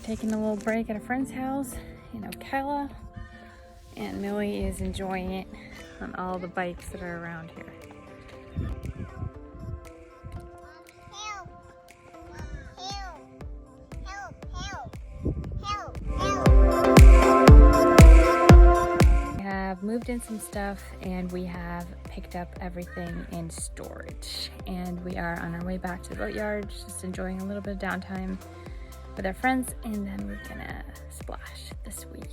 taking a little break at a friend's house in Ocala, and Millie is enjoying it on all the bikes that are around here. We have moved in some stuff and we have picked up everything in storage, and we are on our way back to the boatyard, just enjoying a little bit of downtime with our friends, and then we're gonna splash this week.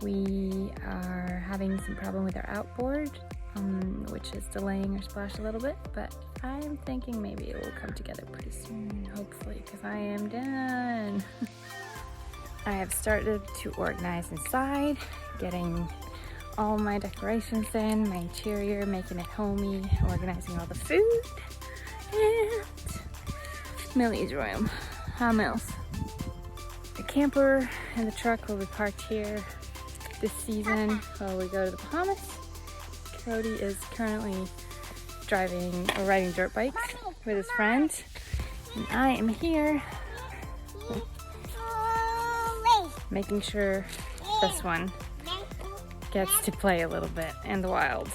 We are having some problem with our outboard, which is delaying our splash a little bit, but I'm thinking maybe it will come together pretty soon, hopefully, because I am done. I have started to organize inside, getting all my decorations in, my interior, making it homey, organizing all the food, and Millie's room. How Mills? The camper and the truck will be parked here this season while we go to the Bahamas. Cody is currently riding dirt bikes with his friends, and I am here making sure this one gets to play a little bit in the wild.